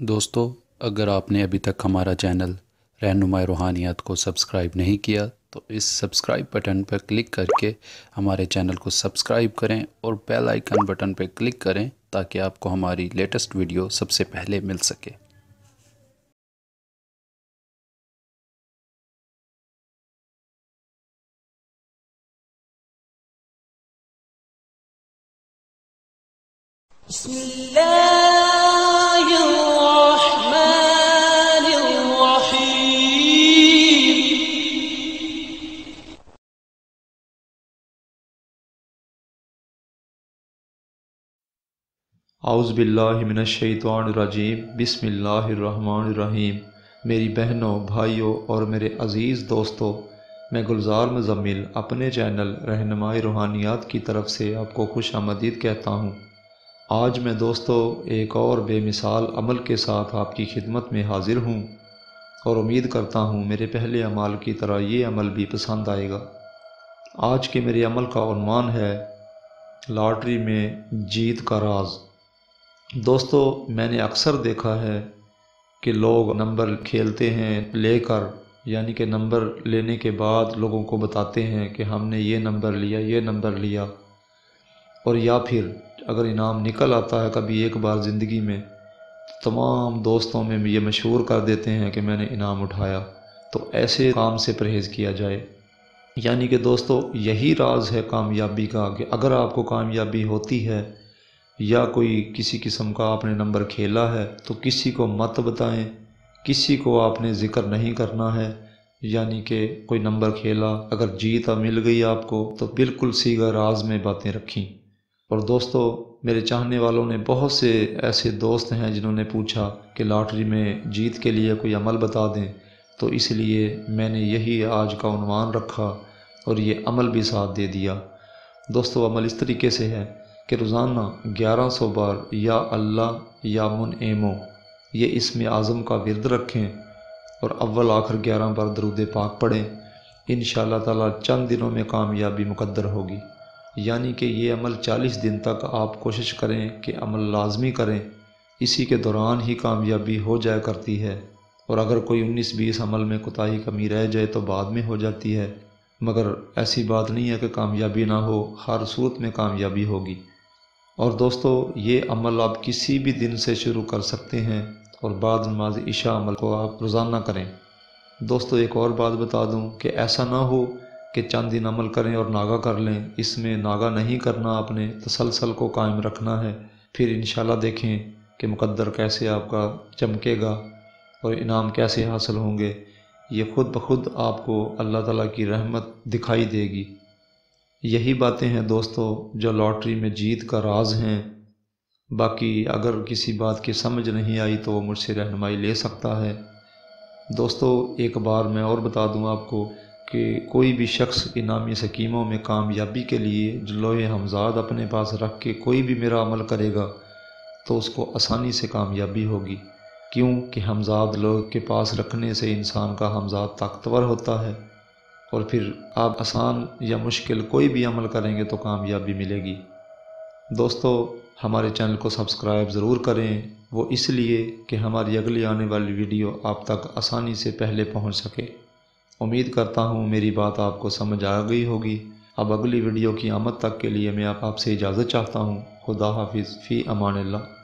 दोस्तों, अगर आपने अभी तक हमारा चैनल रहनुमाई रूहानियात को सब्सक्राइब नहीं किया तो इस सब्सक्राइब बटन पर क्लिक करके हमारे चैनल को सब्सक्राइब करें और बेल आइकन बटन पर क्लिक करें ताकि आपको हमारी लेटेस्ट वीडियो सबसे पहले मिल सके। औज़ुबिल्लाहिमिनश्शैतानिर्रजीम बिस्मिल्लाहिर्रहमानिर्रहीम। मेरी बहनों, भाइयों और मेरे अज़ीज़ दोस्तों, मैं गुलजार मुज़म्मिल अपने चैनल रहनुमाई रूहानियात की तरफ से आपको खुश आमदीद कहता हूँ। आज मैं दोस्तों एक और बेमिसाल अमल के साथ आपकी खिदमत में हाज़िर हूँ और उम्मीद करता हूँ मेरे पहले अमाल की तरह ये अमल भी पसंद आएगा। आज के मेरे अमल का उन्वान है लॉटरी में जीत का राज। दोस्तों, मैंने अक्सर देखा है कि लोग नंबर खेलते हैं लेकर, यानी कि नंबर लेने के बाद लोगों को बताते हैं कि हमने ये नंबर लिया, ये नंबर लिया, और या फिर अगर इनाम निकल आता है कभी एक बार ज़िंदगी में, तमाम दोस्तों में ये मशहूर कर देते हैं कि मैंने इनाम उठाया। तो ऐसे काम से परहेज़ किया जाए। यानी कि दोस्तों, यही राज है कामयाबी का कि अगर आपको कामयाबी होती है या कोई किसी किस्म का आपने नंबर खेला है तो किसी को मत बताएं, किसी को आपने ज़िक्र नहीं करना है। यानी कि कोई नंबर खेला, अगर जीत मिल गई आपको तो बिल्कुल सीधा राज में बातें रखीं। और दोस्तों, मेरे चाहने वालों ने बहुत से ऐसे दोस्त हैं जिन्होंने पूछा कि लॉटरी में जीत के लिए कोई अमल बता दें, तो इसलिए मैंने यही आज का उन्वान रखा और ये अमल भी साथ दे दिया। दोस्तों, अमल इस तरीके से है कि रोज़ाना 1100 बार या अल्लाह या मुनएमो ये इस्म आज़म का विर्द रखें और अव्वल आखिर 11 बार दरूद पाक पढ़ें। इंशाअल्लाह ताला चंद दिनों में कामयाबी मुकद्दर होगी। यानी कि ये अमल 40 दिन तक आप कोशिश करें कि अमल लाजमी करें, इसी के दौरान ही कामयाबी हो जाया करती है। और अगर कोई 19-20 अमल में कोताही कमी रह जाए तो बाद में हो जाती है, मगर ऐसी बात नहीं है कि कामयाबी ना हो, हर सूरत में कामयाबी होगी। और दोस्तों, ये अमल आप किसी भी दिन से शुरू कर सकते हैं और बाद नमाज इशा अमल को आप रोज़ाना करें। दोस्तों, एक और बात बता दूं कि ऐसा ना हो कि चंद दिन अमल करें और नागा कर लें। इसमें नागा नहीं करना, आपने तसलसल को कायम रखना है। फिर इंशाल्लाह देखें कि मुकद्दर कैसे आपका चमकेगा और इनाम कैसे हासिल होंगे। ये खुद ब खुद आपको अल्लाह ताला की रहमत दिखाई देगी। यही बातें हैं दोस्तों जो लॉटरी में जीत का राज हैं। बाकी अगर किसी बात की समझ नहीं आई तो वो मुझसे रहनुमाई ले सकता है। दोस्तों, एक बार मैं और बता दूं आपको कि कोई भी शख्स इनामी स्कीमों में कामयाबी के लिए जो लोहे हमजाद अपने पास रख के कोई भी मेरा अमल करेगा तो उसको आसानी से कामयाबी होगी। क्यों कि हमजाद लोग के पास रखने से इंसान का हमजाद ताकतवर होता है और फिर आप आसान या मुश्किल कोई भी अमल करेंगे तो कामयाबी मिलेगी। दोस्तों, हमारे चैनल को सब्सक्राइब ज़रूर करें, वो इसलिए कि हमारी अगली आने वाली वीडियो आप तक आसानी से पहले पहुंच सके। उम्मीद करता हूं मेरी बात आपको समझ आ गई होगी। अब अगली वीडियो की आमद तक के लिए मैं आपसे इजाज़त चाहता हूं। खुदा हाफिज़, फ़ी अमानिल्लाह।